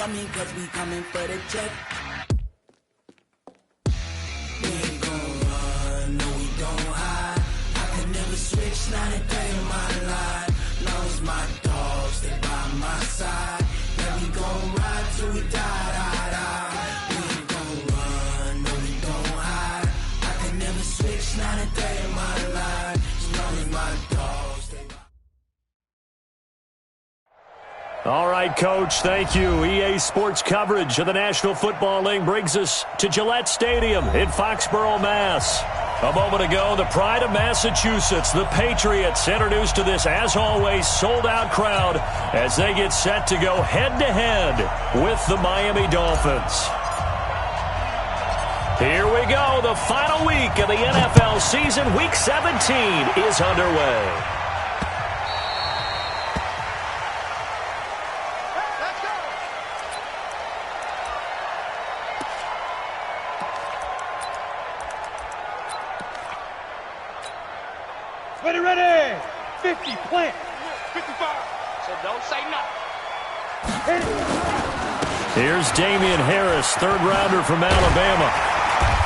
coming, cause we coming for the check. We ain't gon' run, no we don't hide. I can never switch, not a day in my life. Long as my dogs stay by my side. Yeah, we gon' ride till we die. We ain't gon' run, no we don't hide. I can never switch, not a day in my life. As long as my dogs stay by. All right, Coach, thank you. EA Sports coverage of the National Football League brings us to Gillette Stadium in Foxborough, Mass. A moment ago, the pride of Massachusetts, the Patriots, introduced to this, as always, sold-out crowd as they get set to go head-to-head with the Miami Dolphins. Here we go. The final week of the NFL season. Week 17 is underway. Ready, 50, plant, 55, so don't say nothing. Here's Damian Harris, third-rounder from Alabama.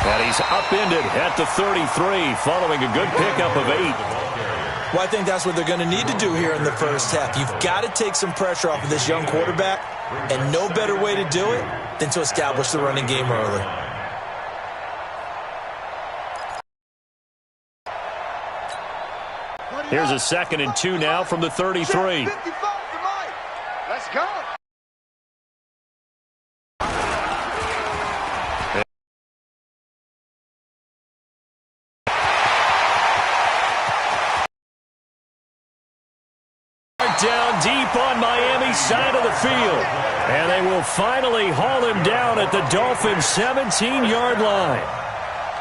And he's upended at the 33 following a good pickup of 8. Well, I think that's what they're going to need to do here in the first half. You've got to take some pressure off of this young quarterback, and no better way to do it than to establish the running game early. Here's a 2nd and 2 now from the 33. Let's go. Down deep on Miami's side of the field. And they will finally haul him down at the Dolphins' 17-yard line.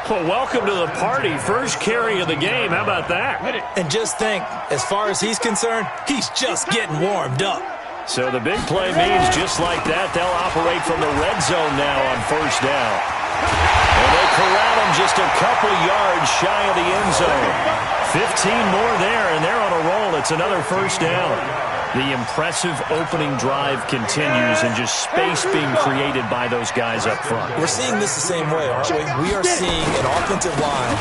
Well, welcome to the party. First carry of the game. How about that? And just think, as far as he's concerned, he's just getting warmed up. So the big play means just like that, they'll operate from the red zone now on first down. And they corral him just a couple yards shy of the end zone. 15 more there, and they're on a roll. It's another first down. The impressive opening drive continues, and just space being created by those guys up front. We're seeing this the same way, aren't we? We are seeing an offensive line,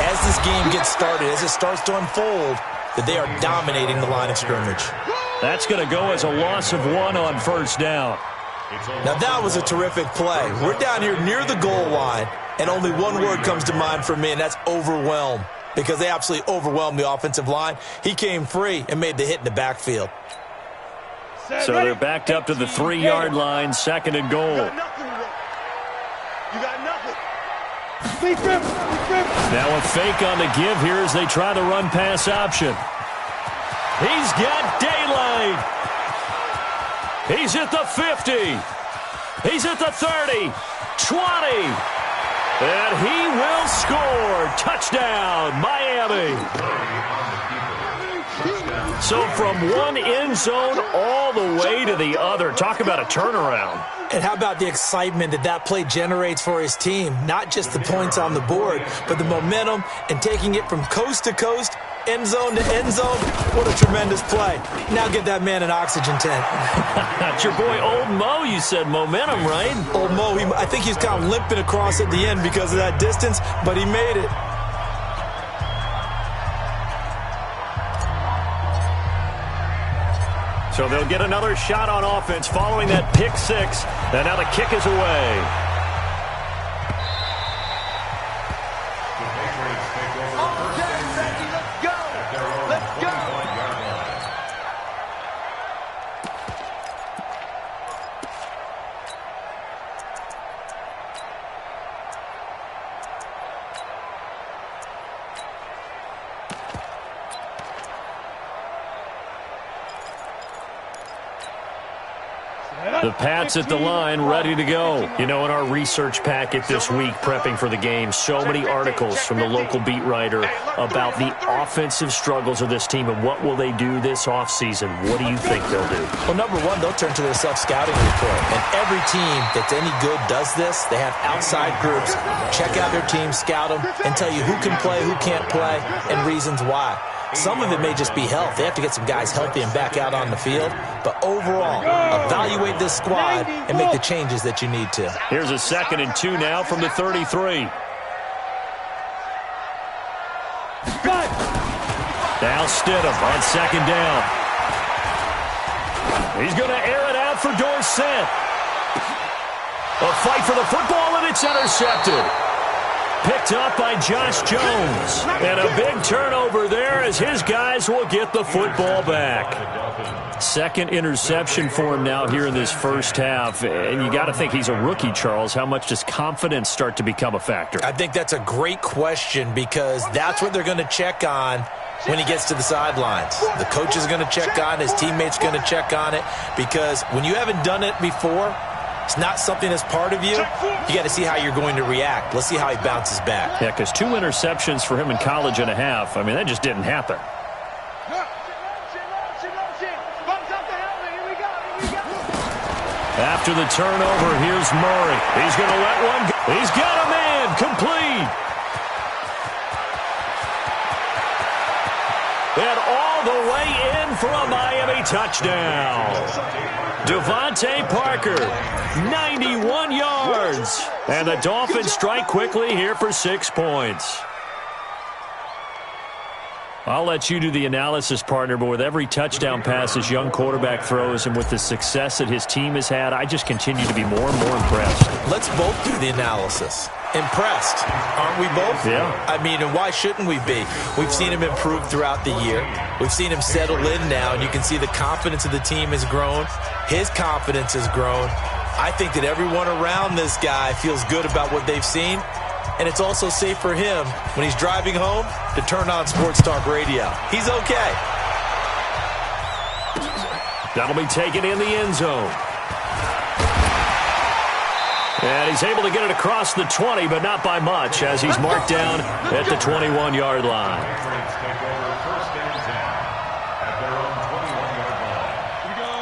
as this game gets started, as it starts to unfold, that they are dominating the line of scrimmage. That's going to go as a loss of 1 on first down. Now that was a terrific play. We're down here near the goal line, and only one word comes to mind for me, and that's overwhelm, because they absolutely overwhelmed the offensive line. He came free and made the hit in the backfield. So they're backed up to the 3-yard line, 2nd and goal. You got nothing. Now a fake on the give here as they try the run-pass option. He's got daylight. He's at the 50. He's at the 30, 20. And he will score. Touchdown, Miami. So from one end zone all the way to the other. Talk about a turnaround. And how about the excitement that that play generates for his team? Not just the points on the board, but the momentum and taking it from coast to coast, end zone to end zone. What a tremendous play. Now get that man an oxygen tent. That's your boy Old Mo. You said momentum, right? Old Mo, I think he's kind of limping across at the end because of that distance, but he made it. So they'll get another shot on offense following that pick 6. And now the kick is away. The Pats at the line, ready to go. You know, in our research packet this week, prepping for the game, so many articles from the local beat writer about the offensive struggles of this team and what will they do this offseason. What do you think they'll do? Well, number one, they'll turn to their self-scouting report. And every team that's any good does this. They have outside groups. Check out their team, scout them, and tell you who can play, who can't play, and reasons why. Some of it may just be health. They have to get some guys healthy and back out on the field. But overall, evaluate this squad and make the changes that you need to. Here's a 2nd and 2 now from the 33. Now Stidham on 2nd down. He's going to air it out for Dorsett. A fight for the football, and it's intercepted. Picked up by Josh Jones. And a big turnover there as his guys will get the football back. 2nd interception for him now here in this first half. And you got to think he's a rookie, Charles. How much does confidence start to become a factor? I think that's a great question because that's what they're going to check on when he gets to the sidelines. The coach is going to check on it. His teammates going to check on it because when you haven't done it before, it's not something that's part of you. You got to see how you're going to react. Let's see how he bounces back. Yeah, because 2 interceptions for him in college and a half. I mean, that just didn't happen. After the turnover, here's Murray. He's going to let one go. He's got a man. Complete. And all the way in for a Miami touchdown. Devontae Parker, 91 yards. And the Dolphins strike quickly here for 6 points. I'll let you do the analysis, partner, but with every touchdown pass his young quarterback throws and with the success that his team has had, I just continue to be more and more impressed. Let's both do the analysis. Impressed, aren't we both? Yeah. I mean, and why shouldn't we be? We've seen him improve throughout the year. We've seen him settle in now, and you can see the confidence of the team has grown. His confidence has grown. I think that everyone around this guy feels good about what they've seen, and it's also safe for him when he's driving home to turn on Sports Talk Radio. He's okay. That'll be taken in the end zone. And he's able to get it across the 20, but not by much, as he's marked down at the 21-yard line.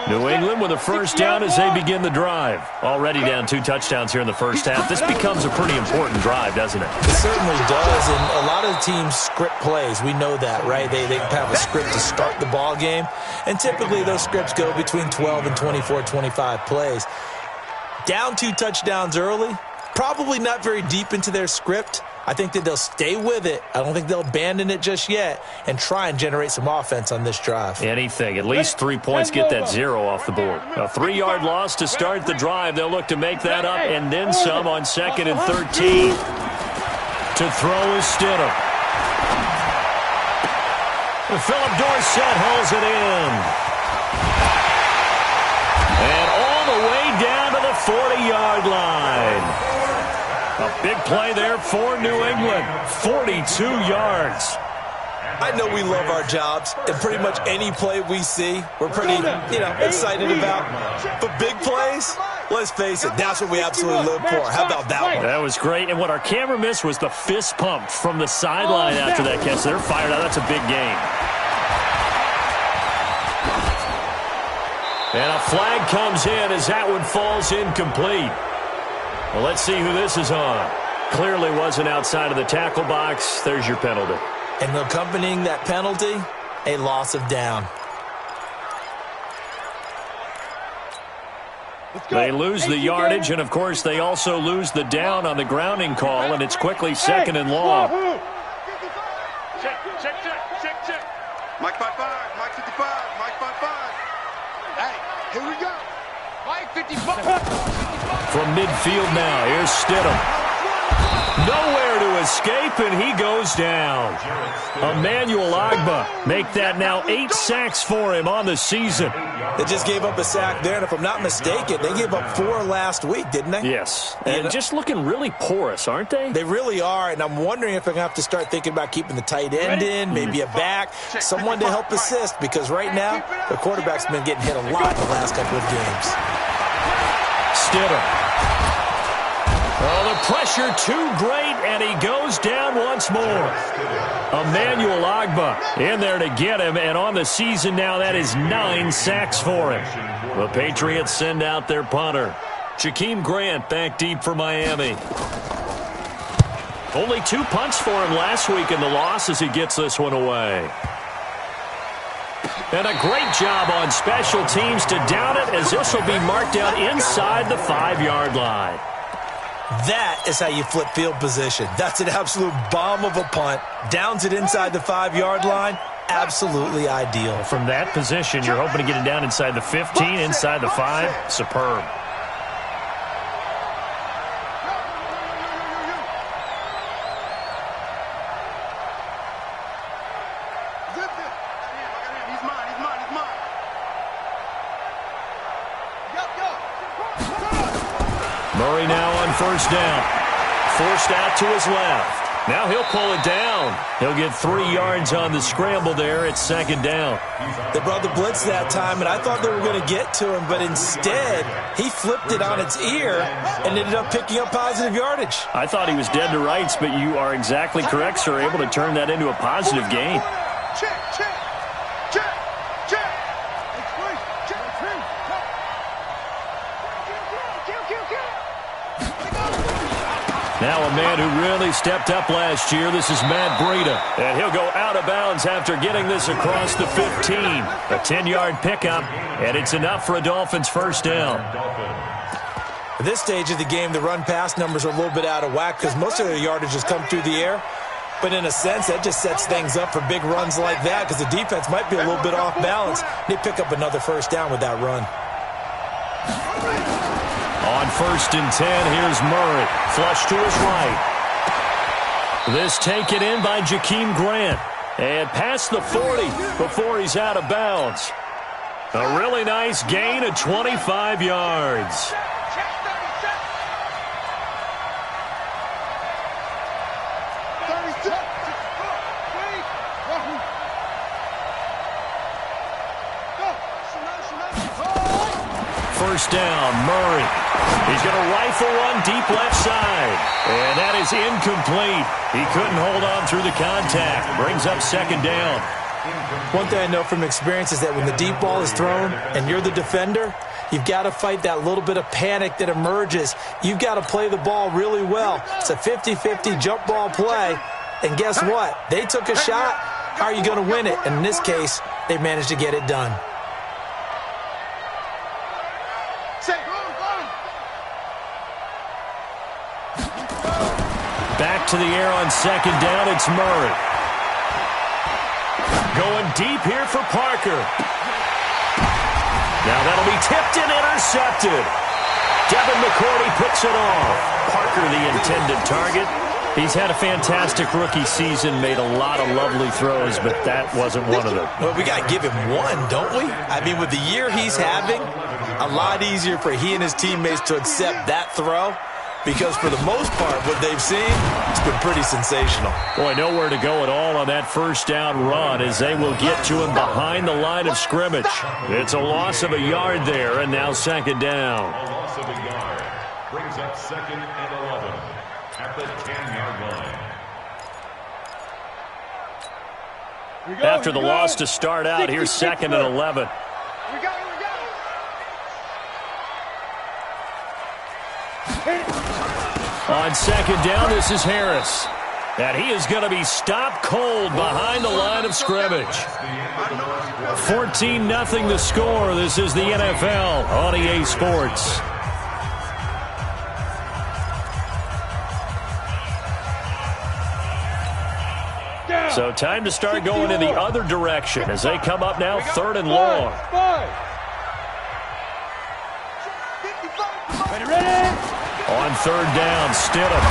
New England with a first down as they begin the drive. Already down 2 touchdowns here in the first half. This becomes a pretty important drive, doesn't it? It certainly does, and a lot of the teams script plays. We know that, right? They have a script to start the ball game, and typically those scripts go between 12 and 24, 25 plays. Down 2 touchdowns early, probably not very deep into their script. I think that they'll stay with it. I don't think they'll abandon it just yet and try and generate some offense on this drive. Anything. At least 3 points, get that 0 off the board. A 3-yard loss to start the drive. They'll look to make that up and then some on 2nd and 13. To throw is Stidham. Philip Dorsett holds it in. And all the way down to the 40-yard line. A big play there for New England. 42 yards. I know we love our jobs, and pretty much any play we see, we're pretty, excited about. But big plays, let's face it, that's what we absolutely live for. How about that one? That was great, and what our camera missed was the fist pump from the sideline after that catch. They're fired out. That's a big game. And a flag comes in as that one falls incomplete. Well, let's see who this is on. Clearly wasn't outside of the tackle box. There's your penalty. And accompanying that penalty, a loss of down. They lose the yardage, and, of course, they also lose the down on the grounding call, and it's quickly 2nd and long. Check. Mike 5-5, Mike 55, Mike 5-5. Hey, here we go. Mike 55. From midfield now, here's Stidham. Nowhere to escape, and he goes down. Emmanuel Ogbah make that now 8 sacks for him on the season. They just gave up a sack there, and if I'm not mistaken, they gave up 4 last week, didn't they? Yes, and just looking really porous, aren't they? They really are, and I'm wondering if they're going to have to start thinking about keeping the tight end in, maybe a back, someone to help assist, because right now, the quarterback's been getting hit a lot the last couple of games. Stidham. Oh, the pressure too great, and he goes down once more. Emmanuel Ogbah in there to get him, and on the season now, that is 9 sacks for him. The Patriots send out their punter. Jakeem Grant back deep for Miami. Only 2 punts for him last week in the loss as he gets this one away. And a great job on special teams to down it, as this will be marked out inside the 5-yard line. That is how you flip field position. That's an absolute bomb of a punt. Downs it inside the 5-yard line. Absolutely ideal. From that position, you're hoping to get it down inside the 15, inside the 5. Superb. Murray now on first down. Forced out to his left. Now he'll pull it down. He'll get 3 yards on the scramble there. It's second down. They brought the blitz that time, and I thought they were going to get to him, but instead he flipped it on its ear and ended up picking up positive yardage. I thought he was dead to rights, but you are exactly correct, sir. Able to turn that into a positive gain. Now a man who really stepped up last year. This is Matt Breida. And he'll go out of bounds after getting this across the 15. A 10-yard pickup, and it's enough for a Dolphins first down. At this stage of the game, the run-pass numbers are a little bit out of whack because most of their yardage has come through the air. But in a sense, that just sets things up for big runs like that because the defense might be a little bit off balance. They pick up another first down with that run. On first and 10, here's Murray. Flush to his right. This taken in by Jakeem Grant. And past the 40 before he's out of bounds. A really nice gain of 25 yards. First down, Murray. He's going to rifle one deep left side. And that is incomplete. He couldn't hold on through the contact. Brings up second down. One thing I know from experience is that when the deep ball is thrown and you're the defender, you've got to fight that little bit of panic that emerges. You've got to play the ball really well. It's a 50-50 jump ball play. And guess what? They took a shot. How are you going to win it? And in this case, they managed to get it done. Back to the air on second down, it's Murray. Going deep here for Parker. Now that'll be tipped and intercepted. Devin McCourty picks it off. Parker the intended target. He's had a fantastic rookie season, made a lot of lovely throws, but that wasn't one of them. Well, we got to give him one, don't we? I mean, with the year he's having, a lot easier for he and his teammates to accept that throw. Because for the most part, what they've seen, it's been pretty sensational. Boy, nowhere to go at all on that first down run as they will get to him behind the line of scrimmage. It's a loss of a yard there, and now second down. A loss of a yard brings up second and 11 at the 10-yard line. After the loss to start out, here's second and 11. On second down, this is Harris. And he is going to be stopped cold behind the line of scrimmage. 14-0 the score. This is the NFL on EA Sports. So time to start going in the other direction as they come up now third and long. On third down, Stidham.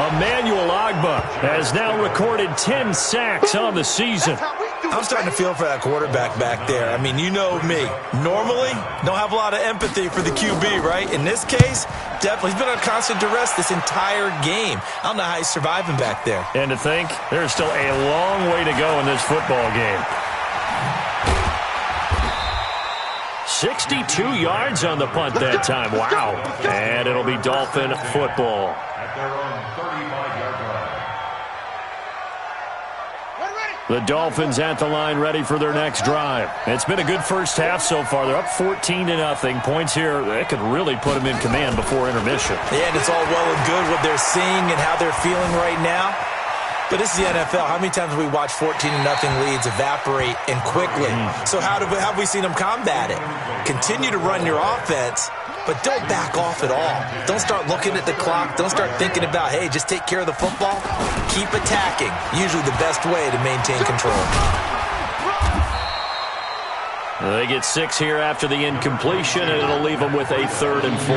Emmanuel Ogbah has now recorded 10 sacks on the season. I'm starting to feel for that quarterback back there. I mean, you know me. Normally, don't have a lot of empathy for the QB, right? In this case, definitely. He's been on constant duress this entire game. I don't know how he's surviving back there. And to think, there's still a long way to go in this football game. 62 yards on the punt that time. Wow. And it'll be Dolphin football. At their own 35-yard line. The Dolphins at the line ready for their next drive. It's been a good first half so far. They're up 14-0. Points here, that could really put them in command before intermission. Yeah, and it's all well and good what they're seeing and how they're feeling right now. But this is the NFL. How many times have we watched 14-0 leads evaporate and quickly? So how have we seen them combat it? Continue to run your offense, but don't back off at all. Don't start looking at the clock. Don't start thinking about, hey, just take care of the football. Keep attacking. Usually the best way to maintain control. They get 6 here after the incompletion, and it'll leave them with a 3rd and 4.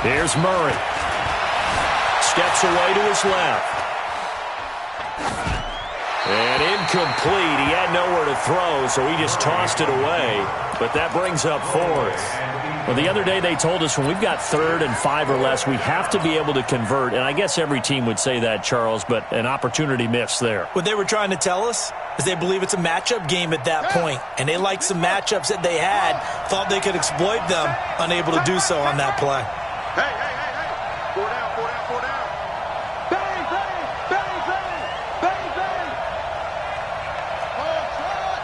Here's Murray. Steps away to his left. And incomplete. He had nowhere to throw, so he just tossed it away. But that brings up 4th. Well, the other day they told us when we've got 3rd and 5 or less, we have to be able to convert. And I guess every team would say that, Charles, but an opportunity missed there. What they were trying to tell us is they believe it's a matchup game at that point. And they liked some matchups that they had, thought they could exploit them, unable to do so on that play. Hey, hey, hey, hey. 4 down, 4 down, 4 down. Bang, bang, bang, bang, bang, bang. Oh, shot.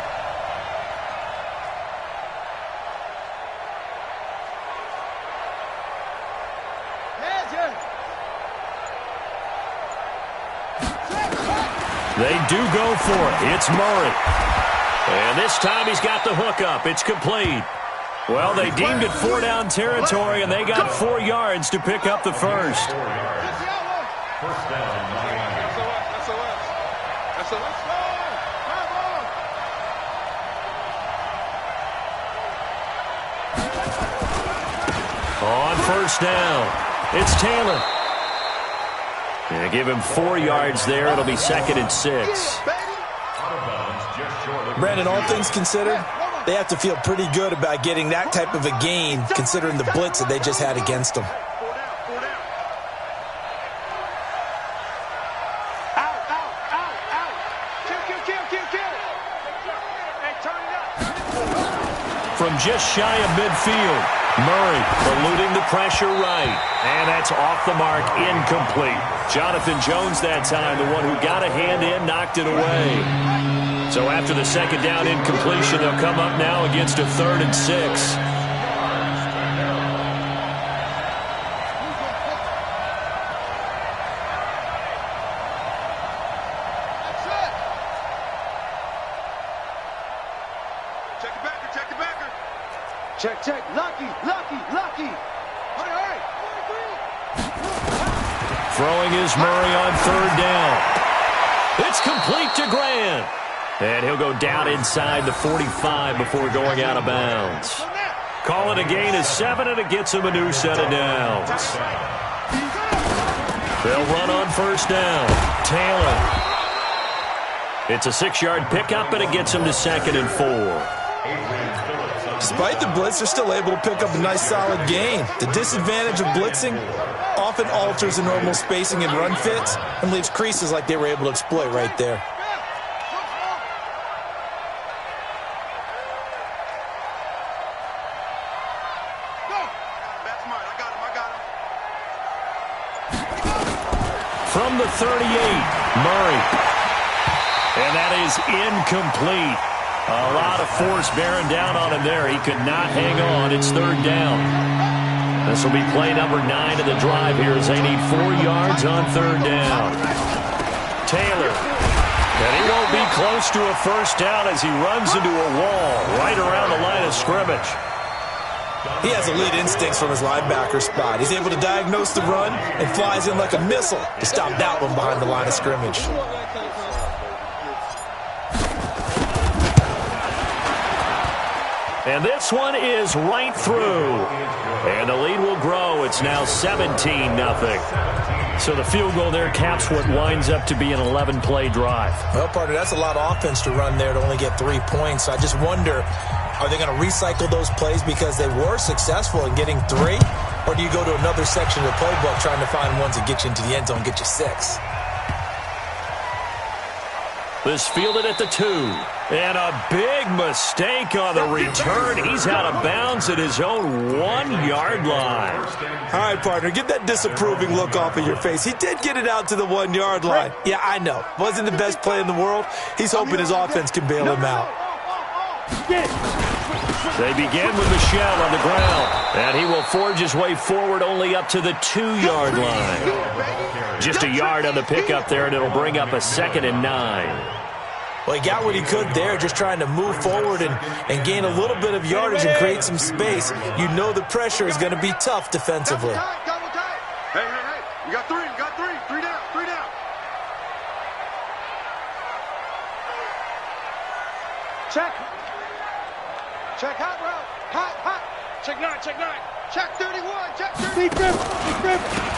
They do go for it. It's Murray. And this time he's got the hook up. It's complete. Well, they deemed it 4-down territory, and they got 4 yards to pick up the first. First down, Miami. On first down, it's Taylor. Yeah, give him 4 yards there. It'll be 2nd and 6. Brandon, all things considered, they have to feel pretty good about getting that type of a gain, considering the blitz that they just had against them. From just shy of midfield, Murray eluding the pressure right. And that's off the mark, incomplete. Jonathan Jones that time, the one who got a hand in, knocked it away. So after the 2nd down incompletion, they'll come up now against a 3rd and 6. Check the backer, check the backer. Check, check. Lucky, lucky, lucky. Hurry, hurry. Throwing is Murray on 3rd down. It's complete to Grant. And he'll go down inside the 45 before going out of bounds. Call it a gain of 7, and it gets him a new set of downs. They'll run on first down. Taylor. It's a 6-yard pickup, and it gets him to 2nd and 4. Despite the blitz, they're still able to pick up a nice, solid gain. The disadvantage of blitzing often alters the normal spacing and run fits and leaves creases like they were able to exploit right there. From the 38, Murray. And that is incomplete. A lot of force bearing down on him there. He could not hang on. It's 3rd down. This will be play number 9 of the drive here as they need 4 yards on 3rd down. Taylor. And he won't be close to a first down as he runs into a wall right around the line of scrimmage. He has elite instincts from his linebacker spot. He's able to diagnose the run and flies in like a missile to stop that one behind the line of scrimmage. And this one is right through. And the lead will grow. It's now 17-0. So the field goal there caps what winds up to be an 11-play drive. Well, partner, that's a lot of offense to run there to only get 3 points. So I just wonder, are they going to recycle those plays because they were successful in getting 3? Or do you go to another section of the playbook trying to find ones that get you into the end zone, get you 6? This fielded at the 2. And a big mistake on the return. He's out of bounds at his own 1-yard line. All right, partner, get that disapproving look off of your face. He did get it out to the 1-yard line. Yeah, I know. Wasn't the best play in the world. He's hoping his offense can bail him out. They begin with Michel on the ground, and he will forge his way forward only up to the 2-yard line. Just a yard on the pickup there, and it'll bring up a 2nd and 9. Well, he got what he could there, just trying to move forward and gain a little bit of yardage and create some space. You know the pressure is going to be tough defensively. Hey, you got 3, you got 3. 3 down, 3 down. Check. Check hot route. Hot. Check 9, check 9. Check 31, check 30. Deep grip.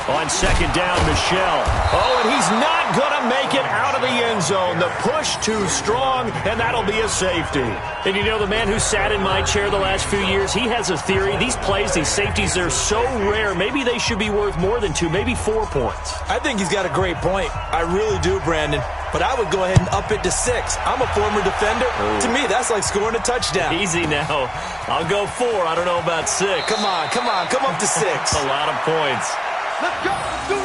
On 2nd down, Michel. Oh, and he's not going to make it out of the end zone. The push too strong, and that'll be a safety. And you know, the man who sat in my chair the last few years, he has a theory. These plays, these safeties, they're so rare. Maybe they should be worth more than 2, maybe 4 points. I think he's got a great point. I really do, Brandon. But I would go ahead and up it to 6. I'm a former defender. Ooh. To me, that's like scoring a touchdown. Easy now. I'll go 4. I don't know about 6. Come on. Come up to 6. A lot of points. Let's go, let's do it.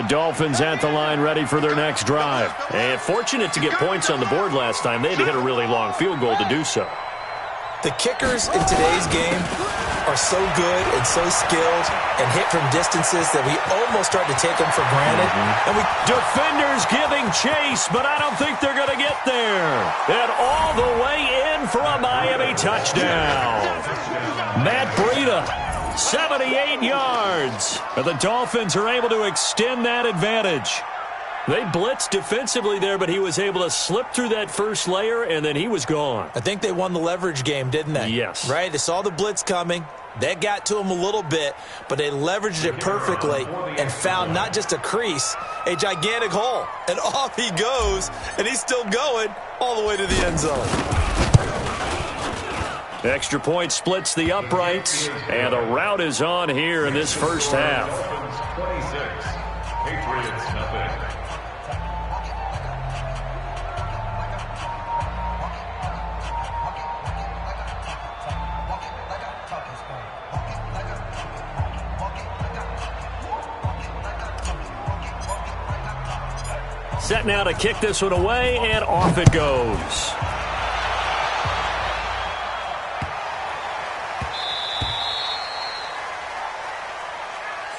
The Dolphins at the line, ready for their next drive. And fortunate to get points on the board last time. They had to hit a really long field goal to do so. The kickers in today's game are so good and so skilled and hit from distances that we almost start to take them for granted. And Defenders giving chase, but I don't think they're going to get there. And all the way in for a Miami touchdown. Matt Breida, 78 yards. And the Dolphins are able to extend that advantage. They blitzed defensively there, but he was able to slip through that first layer, and then he was gone. I think they won the leverage game, didn't they? Yes. Right? They saw the blitz coming. That got to him a little bit, but they leveraged it perfectly and found not just a crease, a gigantic hole. And off he goes, and he's still going all the way to the end zone. Extra point splits the uprights, and a rout is on here in this first half. 26, Patriots nothing. Set now to kick this one away, and off it goes.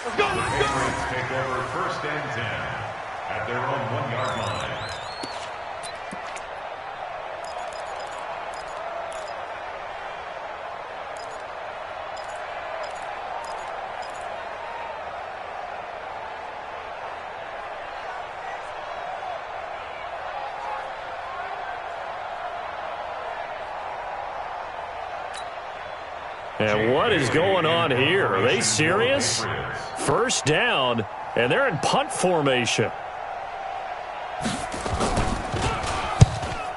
Patriots take over 1st and 10 at their own 1-yard line. And what is going on here? Are they serious? 1st down, and they're in punt formation.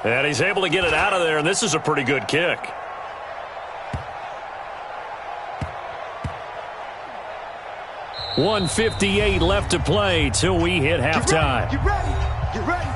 And he's able to get it out of there, and this is a pretty good kick. .158 left to play till we hit halftime. Get ready. Get ready.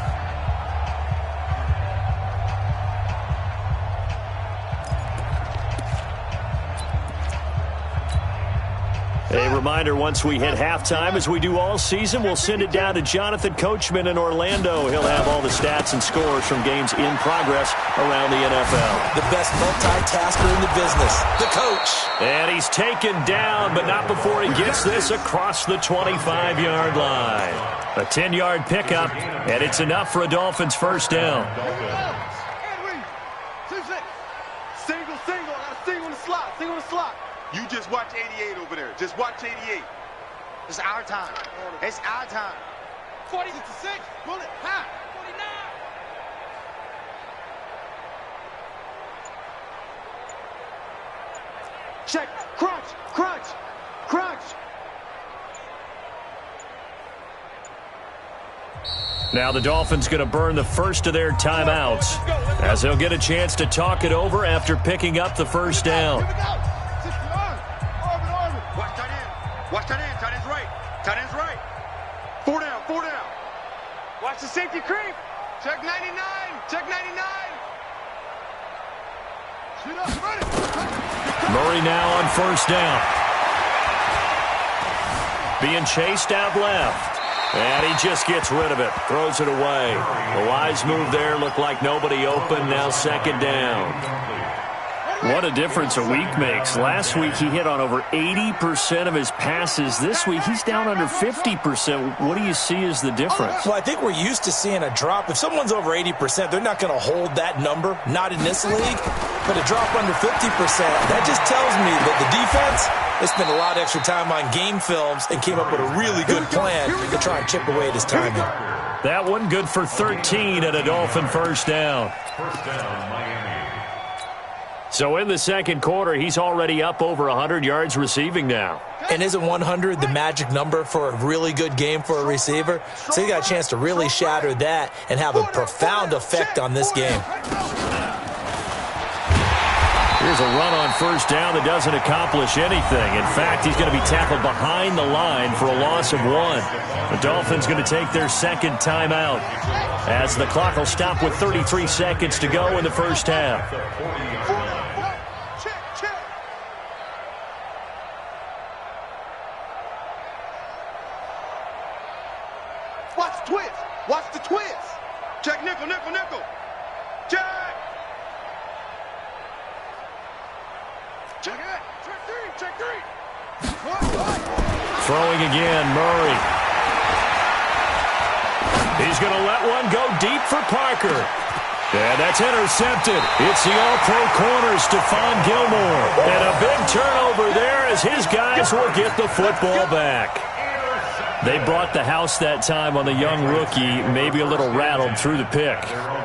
A reminder, once we hit halftime, as we do all season, we'll send it down to Jonathan Coachman in Orlando. He'll have all the stats and scores from games in progress around the NFL. The best multitasker in the business, the coach. And he's taken down, but not before he gets this across the 25-yard line. A 10-yard pickup, and it's enough for a Dolphins 1st down. Single. I got a single in the slot. You just watch 88 over there. Just watch 88. It's our time. It's our time. 46, pull it, high. 49. Check, crunch. Now the Dolphins going to burn the first of their timeouts as they'll get a chance to talk it over after picking up the 1st down. Watch the safety creep. Check 99. Check 99. Shoot up. Run it. Murray now on first down. Being chased out left. And he just gets rid of it. Throws it away. The wise move there. Looked like nobody open. Now second down. What a difference a week makes. Last week he hit on over 80% of his passes. This week he's down under 50%. What do you see as the difference? Well, I think we're used to seeing a drop. If someone's over 80%, they're not going to hold that number. Not in this league. But a drop under 50%, that just tells me that the defense, they spent a lot of extra time on game films and came up with a really good plan to try and chip away at his timing. That one good for 13 at a Dolphin first down. First down, Miami. So in the second quarter, he's already up over 100 yards receiving now. And isn't 100 the magic number for a really good game for a receiver? So he got a chance to really shatter that and have a profound effect on this game. Here's a run on first down that doesn't accomplish anything. In fact, he's going to be tackled behind the line for a loss of 1. The Dolphins going to take their second timeout as the clock will stop with 33 seconds to go in the first half. Watch the twist. Watch the twist. Check nickel, nickel, nickel. Check. Check it. Check three. Check three. Throwing again, Murray. He's going to let one go deep for Parker. And that's intercepted. It's the all-pro corner, Stephon Gilmore. And a big turnover there as his guys will get the football back. They brought the house that time on the young rookie, maybe a little rattled through the pick.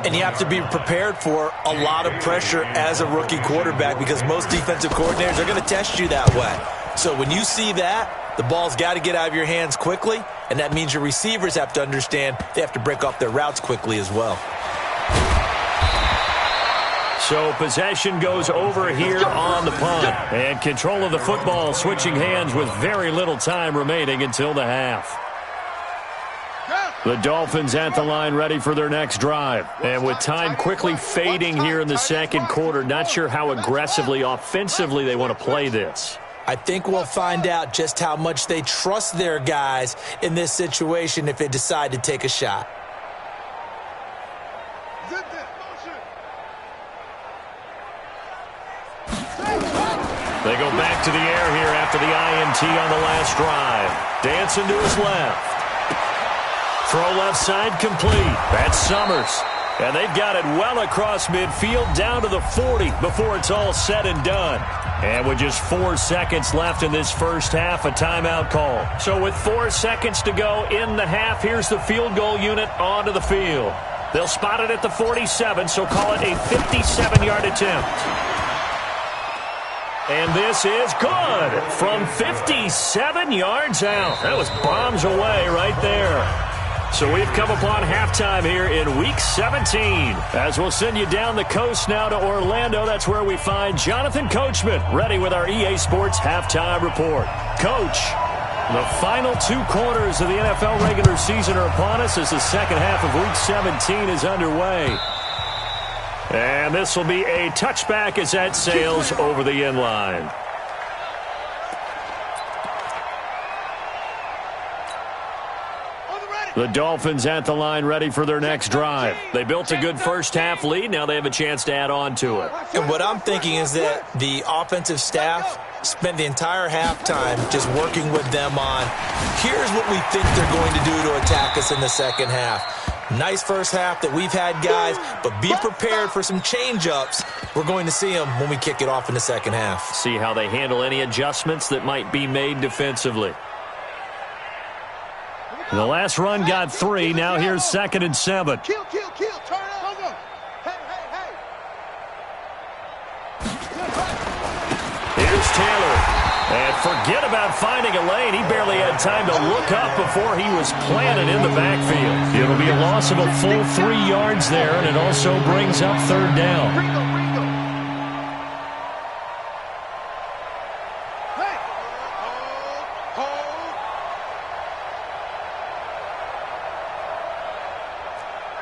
And you have to be prepared for a lot of pressure as a rookie quarterback because most defensive coordinators are going to test you that way. So when you see that, the ball's got to get out of your hands quickly, and that means your receivers have to understand they have to break off their routes quickly as well. So possession goes over here on the punt. And control of the football switching hands with very little time remaining until the half. The Dolphins at the line ready for their next drive. And with time quickly fading here in the second quarter, not sure how aggressively, offensively they want to play this. I think we'll find out just how much they trust their guys in this situation if they decide to take a shot. They go back to the air here after the INT on the last drive. Dancing to his left. Throw left side complete. That's Summers. And they've got it well across midfield down to the 40 before it's all said and done. And with just 4 seconds left in this first half, a timeout call. So with 4 seconds to go in the half, here's the field goal unit onto the field. They'll spot it at the 47, so call it a 57-yard attempt. And this is good from 57 yards out. That was bombs away right there. So we've come upon halftime here in Week 17. As we'll send you down the coast now to Orlando, that's where we find Jonathan Coachman, ready with our EA Sports Halftime Report. Coach, the final 2 quarters of the NFL regular season are upon us as the second half of Week 17 is underway. And this will be a touchback as that sails over the end line. The Dolphins at the line ready for their next drive. They built a good first half lead. Now they have a chance to add on to it. And what I'm thinking is that the offensive staff spent the entire halftime just working with them on, here's what we think they're going to do to attack us in the second half. Nice first half that we've had, guys, but be prepared for some change-ups. We're going to see them when we kick it off in the second half. See how they handle any adjustments that might be made defensively. The last run got 3. Now here's 2nd and 7. Kill, kill, kill. Turn it over. Hey, hey, hey. Here's Taylor. And forget about finding a lane. He barely had time to look up before he was planted in the backfield. It'll be a loss of a full 3 yards there, and it also brings up 3rd down.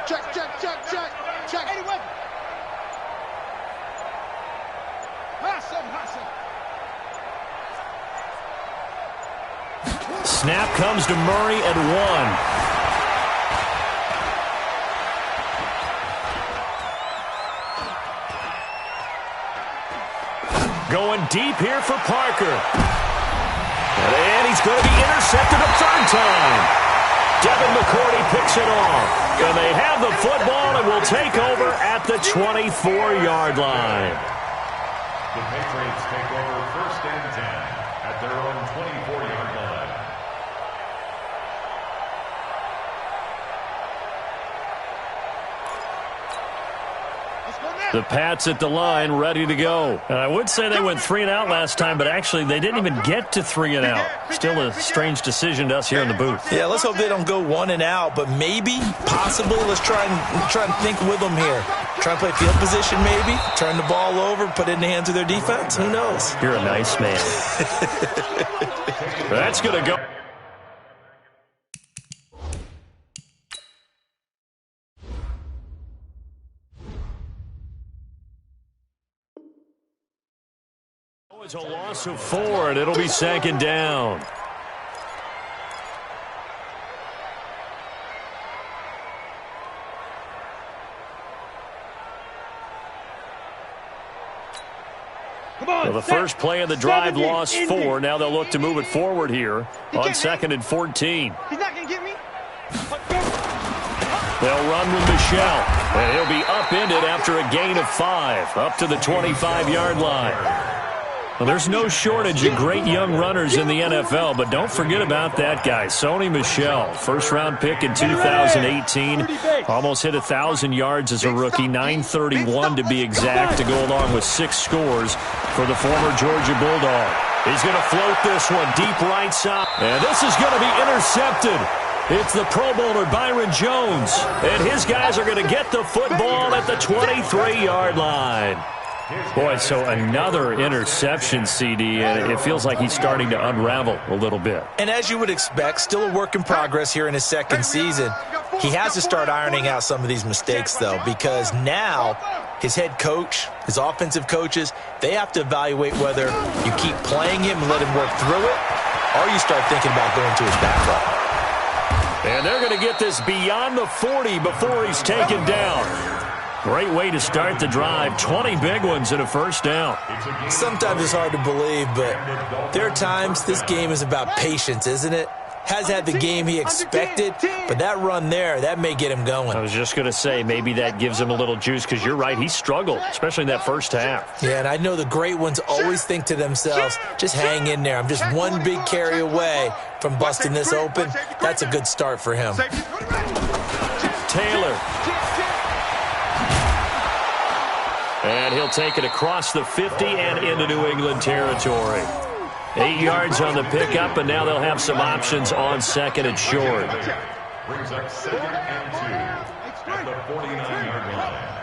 Check, check, check, check. Check. 81. Snap comes to Murray at 1. Going deep here for Parker. And he's going to be intercepted a third time. Devin McCourty picks it off. And they have the football and will take over at the 24-yard line. The Patriots take over 1st and 10 at their own 24-yard line. The Pats at the line, ready to go. And I would say they went 3 and out last time, but actually they didn't even get to 3 and out. Still a strange decision to us here in the booth. Yeah, let's hope they don't go 1 and out, but maybe, possibly, let's try and think with them here. Try and play field position maybe, turn the ball over, put it in the hands of their defense. Who knows? You're a nice man. That's going to go. It's a loss of 4, and it'll be 2nd down. Well, the first play of the drive lost 4. Now they'll look to move it forward here on 2nd and 14. He's not going to get me. They'll run with Michelle, and he'll be upended after a gain of 5, up to the 25-yard line. Well, there's no shortage of great young runners in the NFL, but don't forget about that guy, Sony Michel. First-round pick in 2018. Almost hit 1,000 yards as a rookie, 931 to be exact, to go along with 6 scores for the former Georgia Bulldog. He's going to float this one deep right side, and this is going to be intercepted. It's the Pro Bowler Byron Jones, and his guys are going to get the football at the 23-yard line. Boy, so another interception, CD, and it feels like he's starting to unravel a little bit. And as you would expect, still a work in progress here in his 2nd season. He has to start ironing out some of these mistakes, though, because now his head coach, his offensive coaches, they have to evaluate whether you keep playing him and let him work through it, or you start thinking about going to his backup. And they're going to get this beyond the 40 before he's taken down. Great way to start the drive. 20 big ones and a first down. Sometimes it's hard to believe, but there are times this game is about patience, isn't it? Has had the game he expected, but that run there, that may get him going. I was just going to say, maybe that gives him a little juice, because you're right, he struggled, especially in that first half. Yeah, and I know the great ones always think to themselves, just hang in there. I'm just one big carry away from busting this open. That's a good start for him. Taylor. And he'll take it across the 50 and into New England territory. 8 yards on the pickup, and now they'll have some options on 2nd and short. Brings up 2nd and 2 at the 49-yard line.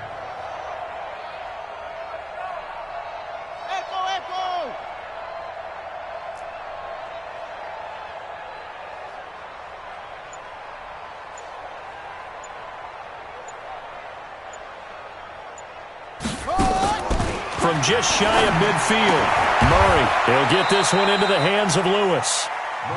From just shy of midfield, Murray, he'll get this one into the hands of Lewis.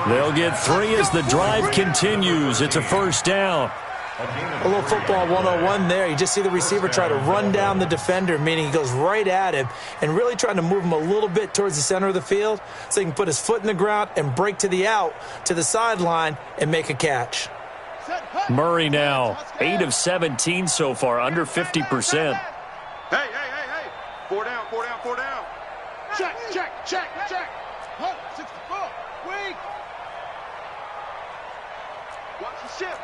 They'll get 3 as the drive continues. It's a first down. A little football 101 there. You just see the receiver try to run down the defender, meaning he goes right at him and really trying to move him a little bit towards the center of the field so he can put his foot in the ground and break to the out, to the sideline, and make a catch. Murray now, 8 of 17 so far, under 50%. Hey. 4 down, 4 down, 4 down. Check. 64. Weak. Watch the ship.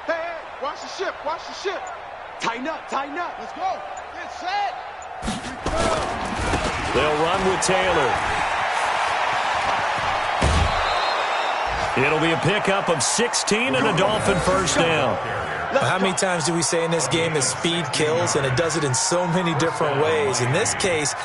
Hey, watch the ship. Tighten up. Let's go. Get set. They'll run with Taylor. It'll be a pickup of 16 and a Dolphin first down. How many times do we say in this game that speed kills, and it does it in so many different ways? In this case,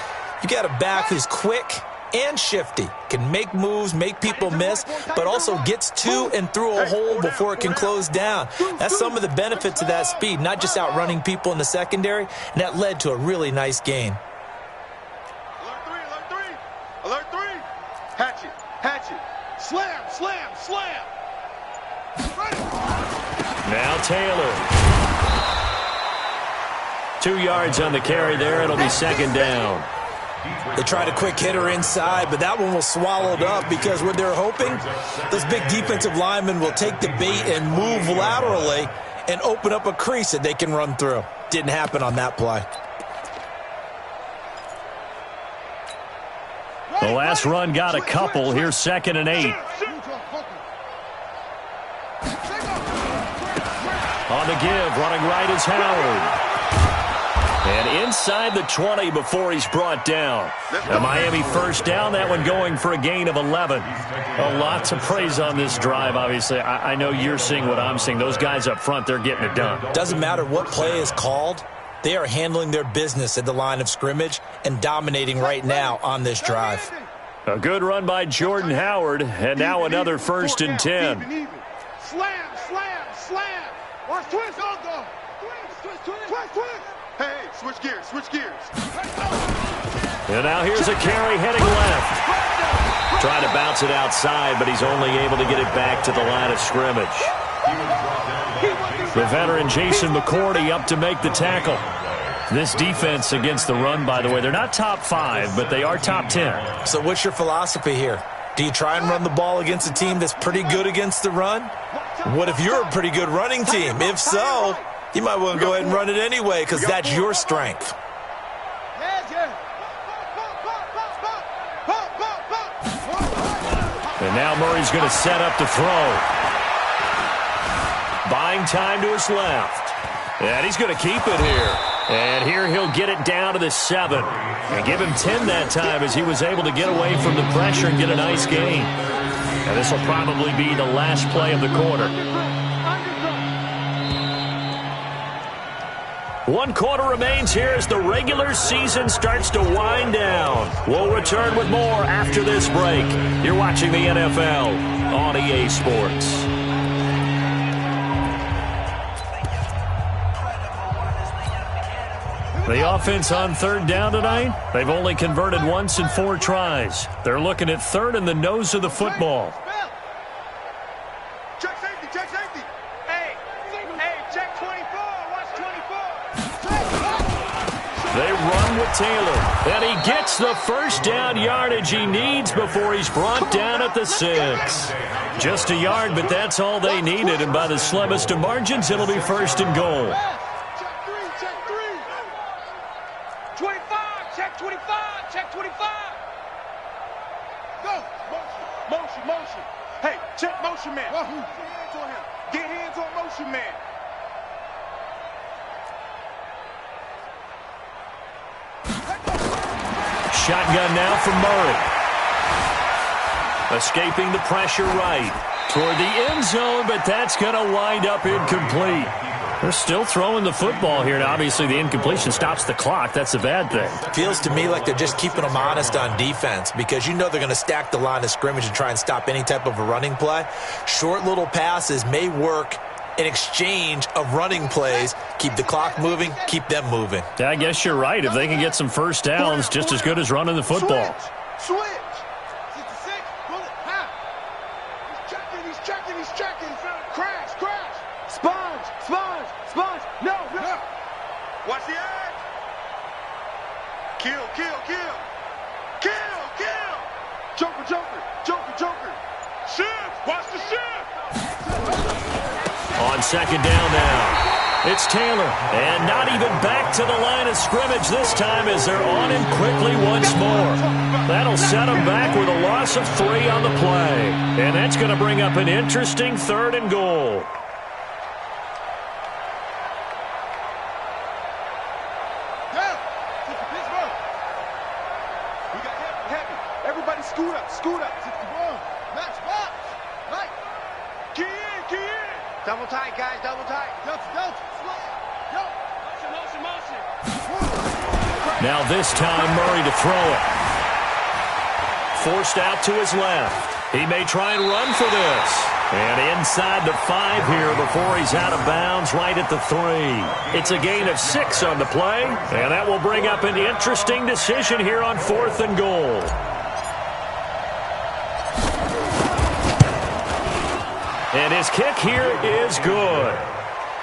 you got a back who's quick and shifty. Can make moves, make people miss, but also gets to and through a hole before it can close down. That's some of the benefits of that speed, not just outrunning people in the secondary, and that led to a really nice gain. Alert three. Alert three. Hatchet. Slam. Now Taylor. 2 yards on the carry there. It'll be second down. They tried a quick hitter inside, but that one was swallowed up because what they're hoping, those big defensive linemen will take the bait and move laterally and open up a crease that they can run through. Didn't happen on that play. The last run got a couple. Here's 2nd and 8. On the give, running right is Howard. And inside the 20 before he's brought down. A Miami first down, that one going for a gain of 11. A lot to praise on this drive, obviously. I know you're seeing what I'm seeing. Those guys up front, they're getting it done. Doesn't matter what play is called. They are handling their business at the line of scrimmage and dominating right now on this drive. A good run by Jordan Howard, and now another 1st and 10. Slam. Watch twist. Go. Twist. Hey, switch gears. And now here's a carry heading left. Trying to bounce it outside, but he's only able to get it back to the line of scrimmage. The veteran Jason McCourty up to make the tackle. This defense against the run, by the way, they're not top 5, but they are top 10. So what's your philosophy here? Do you try and run the ball against a team that's pretty good against the run? What if you're a pretty good running team? If so, you might want to go ahead and run it anyway because that's your strength. And now Murray's going to set up to throw. Buying time to his left. And he's going to keep it here. And here he'll get it down to the 7. And give him 10 that time as he was able to get away from the pressure and get a nice gain. And this will probably be the last play of the quarter. 1 quarter remains here as the regular season starts to wind down. We'll return with more after this break. You're watching the NFL on EA Sports. The offense on 3rd down tonight, they've only converted once in 4 tries. They're looking at 3rd in the nose of the football. Check safety. Hey, check 24. Watch 24. They run with Taylor, and he gets the first down yardage he needs before he's brought down at the 6. Just a yard, but that's all they needed, and by the slimmest of margins, it'll be 1st and goal. Check 25. Go. Motion. Hey, check motion man. Get hands on motion man. Shotgun now from Murray. Escaping the pressure right toward the end zone, but that's going to wind up incomplete. They're still throwing the football here, and obviously the incompletion stops the clock. That's a bad thing. Feels to me like they're just keeping them honest on defense because you know they're going to stack the line of scrimmage and try and stop any type of a running play. Short little passes may work in exchange of running plays. Keep the clock moving, keep them moving. Yeah, I guess you're right. If they can get some first downs, just as good as running the football. Switch. 66, bullet, half. He's checking. Crash. Sponge. No. Watch the edge. Kill. Joker. Shift. Watch the shift. On 2nd down now, it's Taylor, and not even back to the line of scrimmage this time as they're on him quickly once more. That'll set him back with a loss of 3 on the play, and that's going to bring up an interesting 3rd and goal. Everybody scoot up. 61. Max box. Right. Key in. Double tight, guys. Double tight. Delta. Motion. Now this time Murray to throw it. forced out to his left. He may try and run for this. And inside the 5 here before he's out of bounds right at the 3. It's a gain of 6 on the play, and that will bring up an interesting decision here on 4th and goal. And his kick here is good.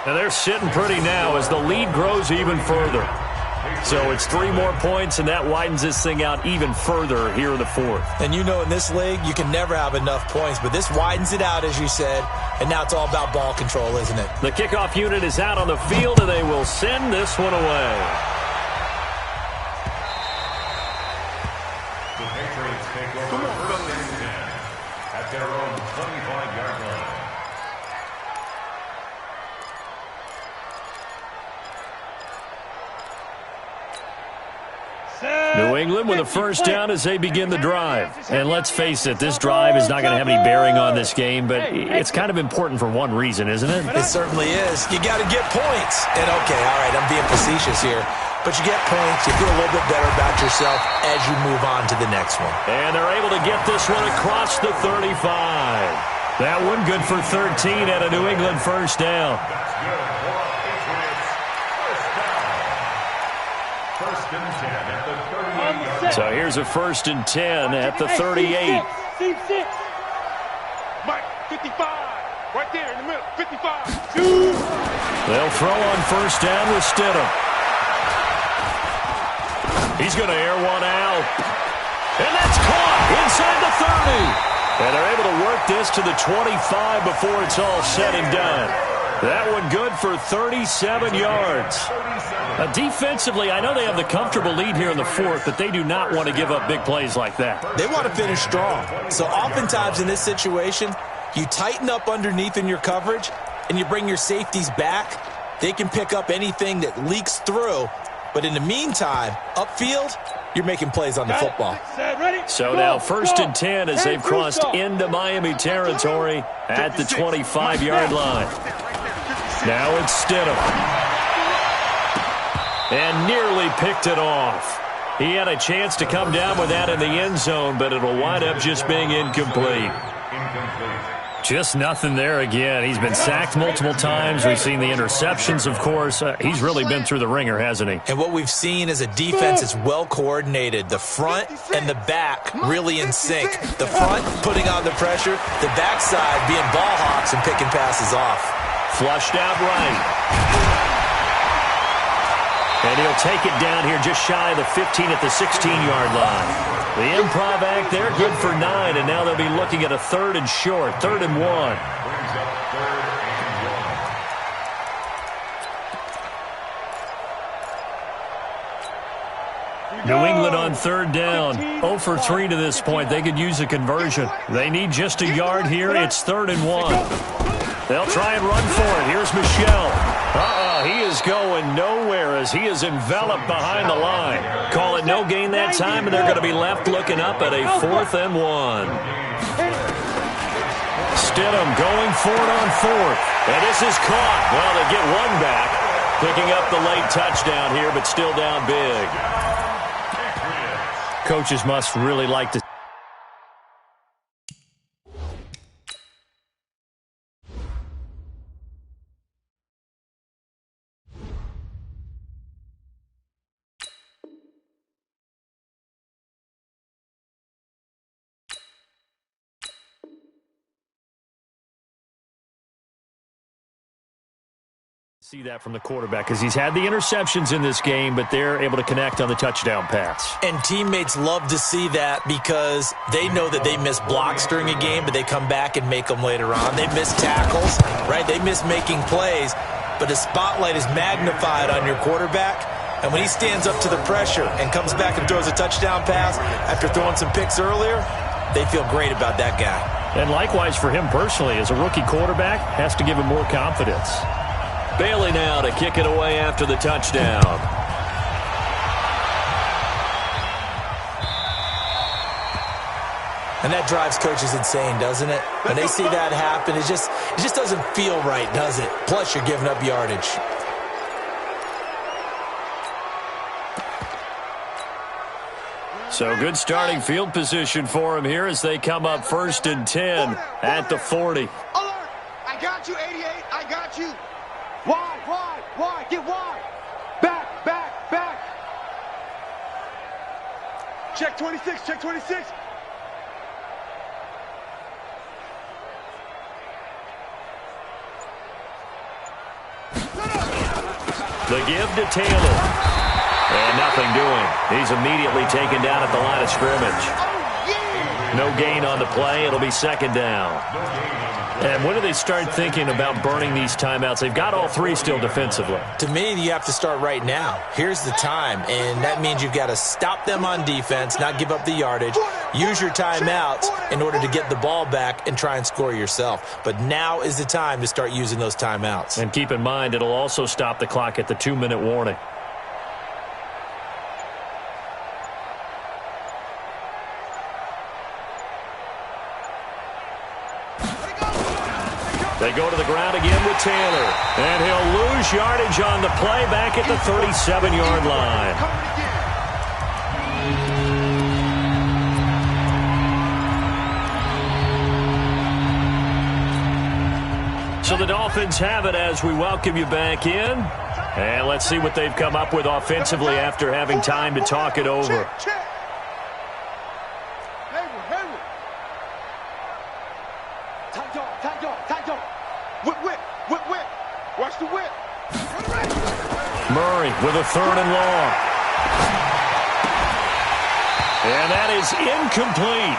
And they're sitting pretty now as the lead grows even further. So it's 3 more points, and that widens this thing out even further here in the 4th. And you know in this league, you can never have enough points, but this widens it out, as you said, and now it's all about ball control, isn't it? The kickoff unit is out on the field, and they will send this one away. The Patriots take over first and 10 at their own 25-yard line. New England with a first down as they begin the drive. And let's face it, this drive is not going to have any bearing on this game, but it's kind of important for one reason, isn't it? It certainly is. You got to get points. And okay, all right, I'm being facetious here. But you get points, you feel a little bit better about yourself as you move on to the next one. And they're able to get this one across the 35. That one good for 13 at a New England first down. That's good for a Patriots first down. First and 10 at the 38-yard line. So here's a first and 10 at the 38. C6. Mike, 55. Right there in the middle. 55. They'll throw on first down with Stidham. He's going to air one out. And that's caught inside the 30. And they're able to work this to the 25 before it's all said and done. That one good for 37 yards. Defensively, I know they have the comfortable lead here in the 4th, but they do not want to give up big plays like that. They want to finish strong. So oftentimes in this situation, you tighten up underneath in your coverage, and you bring your safeties back. They can pick up anything that leaks through. But in the meantime, upfield, you're making plays on the football. So now first and 10 as they've crossed into Miami territory at the 25-yard line. Now it's Stidham. And nearly picked it off. He had a chance to come down with that in the end zone, but it'll wind up just being incomplete. Just nothing there again. He's been sacked multiple times. We've seen the interceptions, of course. He's really been through the ringer, hasn't he? And what we've seen is a defense that's well coordinated. The front and the back really in sync. The front putting on the pressure, the backside being ball hawks and picking passes off. Flushed out right. And he'll take it down here just shy of the 15 at the 16-yard line. The improv act there, good for 9, and now they'll be looking at a 3rd and short, 3rd and 1. Brings up 3rd and 1. New England on 3rd down, 0 for 3 to this point. They could use a conversion. They need just a yard here. It's 3rd and 1. They'll try and run for it. Here's Michel. He is going nowhere as he is enveloped behind the line. Call it no gain that time, and they're going to be left looking up at a 4th and 1. Stidham going for it on 4th. And this is caught. Well, they get one back. Picking up the late touchdown here, but still down big. Coaches must really like to see that from the quarterback because he's had the interceptions in this game, but they're able to connect on the touchdown pass. And teammates love to see that because they know that they miss blocks during a game, but they come back and make them later on. They miss tackles, right? They miss making plays, but the spotlight is magnified on your quarterback. And when he stands up to the pressure and comes back and throws a touchdown pass after throwing some picks earlier, they feel great about that guy. And likewise for him personally, as a rookie quarterback, has to give him more confidence. Bailey now to kick it away after the touchdown. And that drives coaches insane, doesn't it? When they see that happen, it just doesn't feel right, does it? Plus, you're giving up yardage. So good starting field position for him here as they come up 1st and 10 at the 40. Alert! I got you, 88. I got you. Wide. Get wide. Back. Check 26. The give to Taylor. And nothing doing. He's immediately taken down at the line of scrimmage. No gain on the play. It'll be 2nd down. And when do they start thinking about burning these timeouts? They've got all 3 still defensively. To me, you have to start right now. Here's the time, and that means you've got to stop them on defense, not give up the yardage, use your timeouts in order to get the ball back and try and score yourself. But now is the time to start using those timeouts. And keep in mind, it'll also stop the clock at the 2-minute warning. They go to the ground again with Taylor. And he'll lose yardage on the play back at the 37-yard line. So the Dolphins have it as we welcome you back in. And let's see what they've come up with offensively after having time to talk it over. Whip. Watch the whip. Murray with a 3rd and long. And that is incomplete.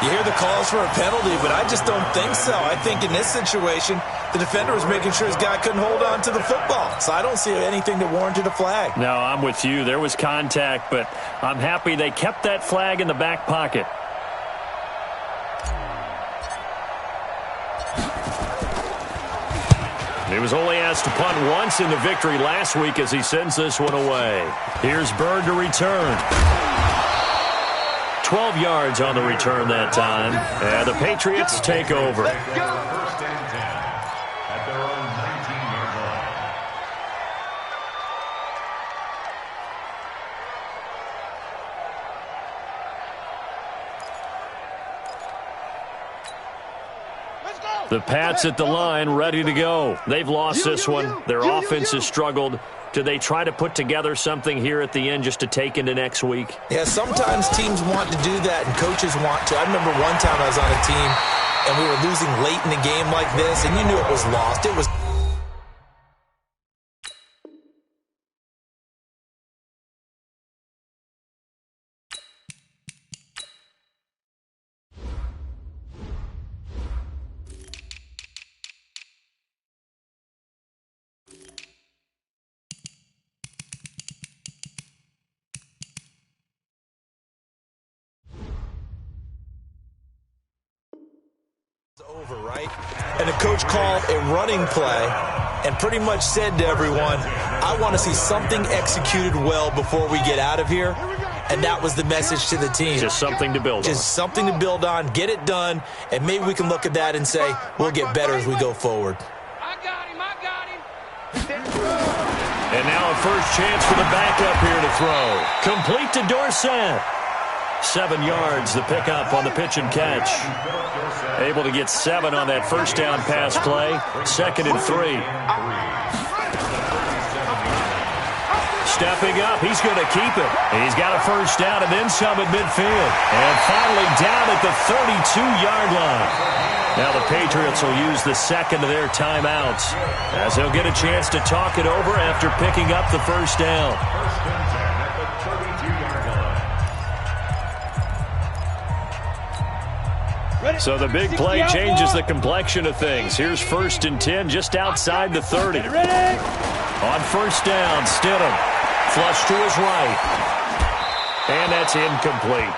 You hear the calls for a penalty, but I just don't think so. I think in this situation, the defender was making sure his guy couldn't hold on to the football. So I don't see anything that warranted a flag. No, I'm with you. There was contact, but I'm happy they kept that flag in the back pocket. He was only asked to punt once in the victory last week as he sends this one away. Here's Bird to return. 12 yards on the return that time. And the Patriots take over. 1st and 10 at their own 19-yard line. The Pats at the line, ready to go. They've lost this one. Their offense has struggled. Do they try to put together something here at the end just to take into next week? Yeah, sometimes teams want to do that, and coaches want to. I remember one time I was on a team, and we were losing late in the game like this, and you knew it was lost. It was... over, right? And the coach called a running play and pretty much said to everyone, I want to see something executed well before we get out of here. And that was the message to the team. Just something to build on. Just something to build on, get it done, and maybe we can look at that and say, we'll get better as we go forward. I got him. And now a first chance for the backup here to throw. Complete to Dorsett. 7 yards, the pickup on the pitch and catch. Able to get 7 on that first down pass play. 2nd and 3. Stepping up, he's going to keep it. He's got a first down and then some at midfield. And finally down at the 32-yard line. Now the Patriots will use the second of their timeouts as they'll get a chance to talk it over after picking up the first down. So the big play changes the complexion of things. Here's 1st and 10 just outside the 30. On first down, Stidham. Flush to his right. And that's incomplete.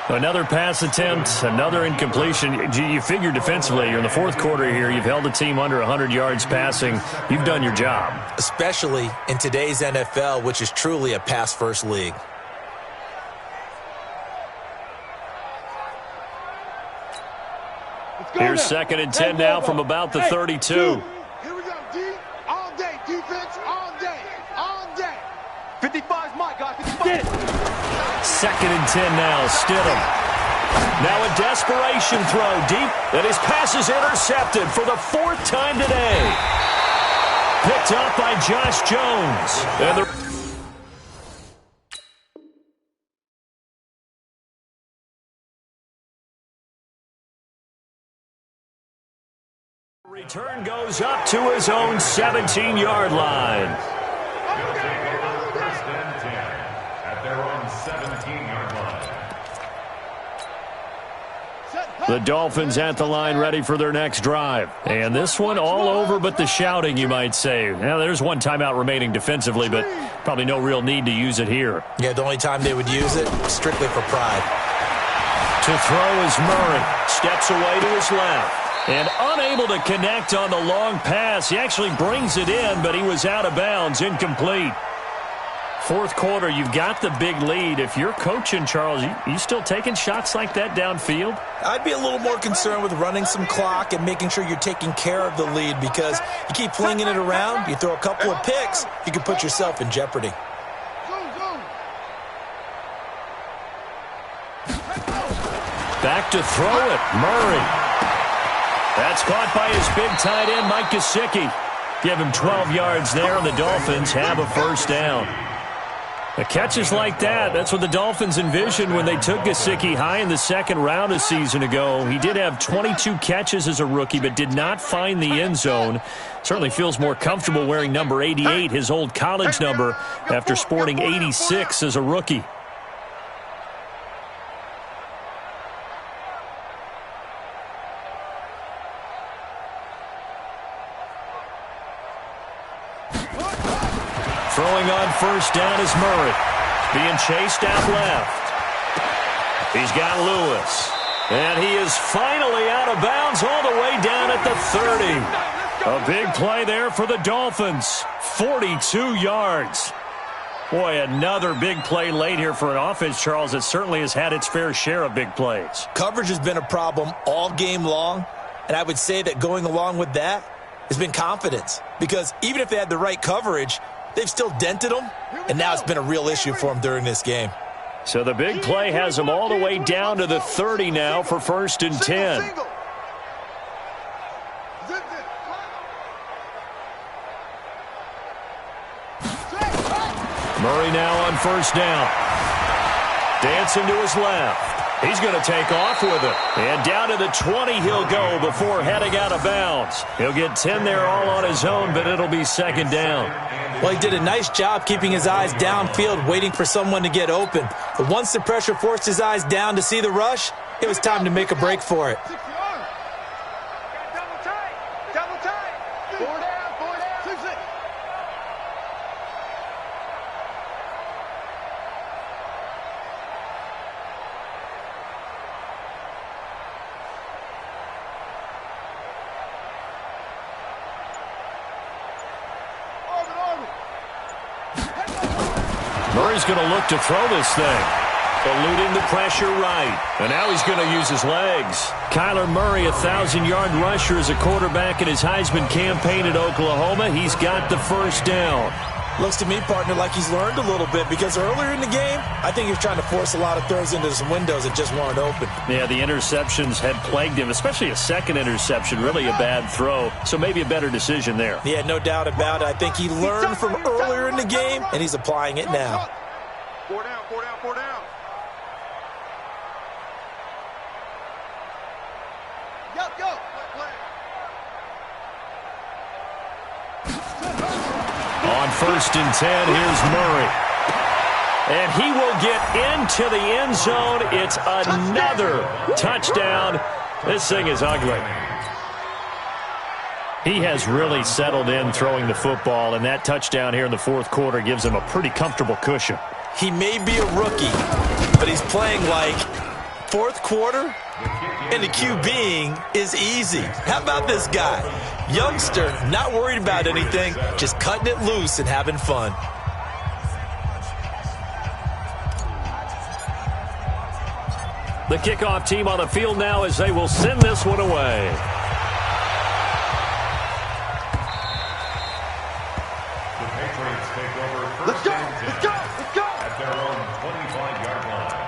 Another pass attempt, another incompletion. You figure defensively, you're in the 4th quarter here. You've held a team under 100 yards passing. You've done your job. Especially in today's NFL, which is truly a pass-first league. Here's 2nd and 10 now from about the 32. Here we go, D. All day. Defense all day. All day. 55's my guy. 55. 2nd and 10 now. Stidham. Now a desperation throw deep, and his pass is intercepted for the 4th time today. Picked up by Josh Jones. And the return goes up to his own 17-yard line. He'll take over 1st and 10 at their own 17-yard line. The Dolphins at the line ready for their next drive. And this one all over but the shouting, you might say. Now, there's one timeout remaining defensively, but probably no real need to use it here. Yeah, the only time they would use it, strictly for pride. To throw is Murray. Steps away to his left. And unable to connect on the long pass. He actually brings it in, but he was out of bounds, incomplete. 4th quarter, you've got the big lead. If you're coaching, Charles, you still taking shots like that downfield? I'd be a little more concerned with running some clock and making sure you're taking care of the lead, because you keep flinging it around, you throw a couple of picks, you can put yourself in jeopardy. Back to throw it, Murray. That's caught by his big tight end, Mike Gesicki. Give him 12 yards there, and the Dolphins have a 1st down. The catches like that, that's what the Dolphins envisioned when they took Gesicki high in the 2nd round a season ago. He did have 22 catches as a rookie, but did not find the end zone. Certainly feels more comfortable wearing number 88, his old college number, after sporting 86 as a rookie. Throwing on 1st down is Murray. Being chased out left. He's got Lewis. And he is finally out of bounds all the way down at the 30. A big play there for the Dolphins. 42 yards. Boy, another big play late here for an offense, Charles, that certainly has had its fair share of big plays. Coverage has been a problem all game long, and I would say that going along with that has been confidence. Because even if they had the right coverage, they've still dented them, and now it's been a real issue for them during this game. So the big play has them all the way down to the 30 now for 1st and 10. Murray now on 1st down. Dancing to his left. He's going to take off with it. And down to the 20 he'll go before heading out of bounds. He'll get 10 there all on his own, but it'll be 2nd down. Well, he did a nice job keeping his eyes downfield, waiting for someone to get open. But once the pressure forced his eyes down to see the rush, it was time to make a break for it. Double tight. 4 down, 4 down. 6, 6. Murray's going to look to throw this thing. Eluding the pressure right. And now he's going to use his legs. Kyler Murray, a 1,000-yard rusher as a quarterback in his Heisman campaign at Oklahoma. He's got the 1st down. Looks to me, partner, like he's learned a little bit, because earlier in the game, I think he was trying to force a lot of throws into some windows that just weren't open. Yeah, the interceptions had plagued him, especially a 2nd interception, really a bad throw. So maybe a better decision there. Yeah, no doubt about it. I think he learned from earlier in the game, and he's applying it now. 4 down, 4 down, 4 down. Go. On 1st and 10, here's Murray. And he will get into the end zone. It's another touchdown. This thing is ugly. He has really settled in throwing the football, and that touchdown here in the 4th quarter gives him a pretty comfortable cushion. He may be a rookie, but he's playing like 4th quarter, and the QBing is easy. How about this guy? Youngster, not worried about anything, just cutting it loose and having fun. The kickoff team on the field now as they will send this one away. The Patriots take over 1st Let's go, and 10 let's go, let's go. at their own 25-yard line.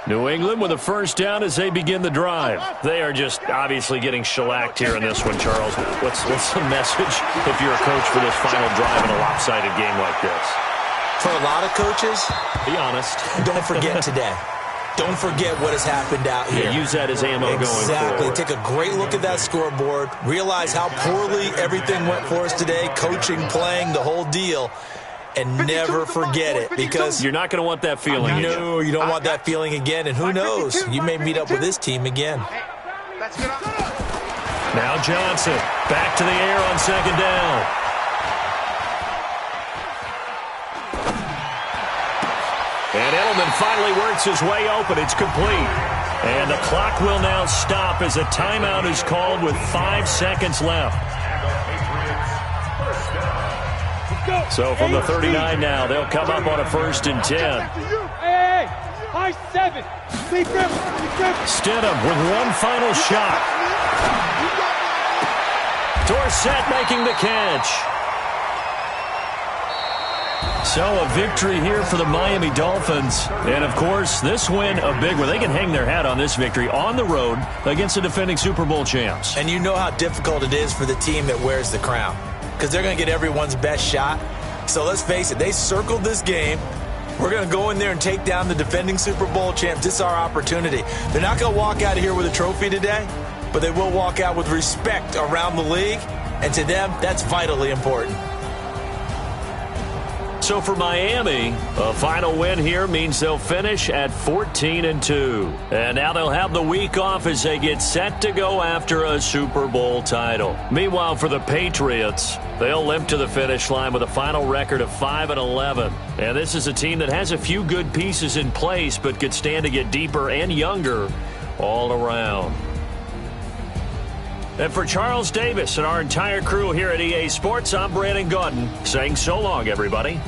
New England with a first down as they begin the drive. They are just obviously getting shellacked here in this one, Charles. What's the message if you're a coach for this final drive in a lopsided game like this? For a lot of coaches, be honest. Don't forget today. Don't forget what has happened out here. Yeah, use that as ammo going forward. Exactly. Take a great look at that scoreboard. Realize how poorly everything went for us today. Coaching, playing, the whole deal. And never forget it, because you're not going to want that feeling. No, you don't want that feeling again. And who knows? You may meet up with this team again. Now Johnson back to the air on second down. And Edelman finally works his way open. It's complete. And the clock will now stop as a timeout is called with 5 seconds left. So from the 39 now, they'll come up on a 1st and 10. Hey, high 7. Stidham with one final shot. Dorsett making the catch. So a victory here for the Miami Dolphins. And, of course, this win a big one. They can hang their hat on this victory on the road against the defending Super Bowl champs. And you know how difficult it is for the team that wears the crown, because they're going to get everyone's best shot. So let's face it, they circled this game. We're going to go in there and take down the defending Super Bowl champs. This is our opportunity. They're not going to walk out of here with a trophy today, but they will walk out with respect around the league. And to them, that's vitally important. So for Miami, a final win here means they'll finish at 14-2. And now they'll have the week off as they get set to go after a Super Bowl title. Meanwhile, for the Patriots, they'll limp to the finish line with a final record of 5-11. And this is a team that has a few good pieces in place, but could stand to get deeper and younger all around. And for Charles Davis and our entire crew here at EA Sports, I'm Brandon Gaudin saying so long, everybody.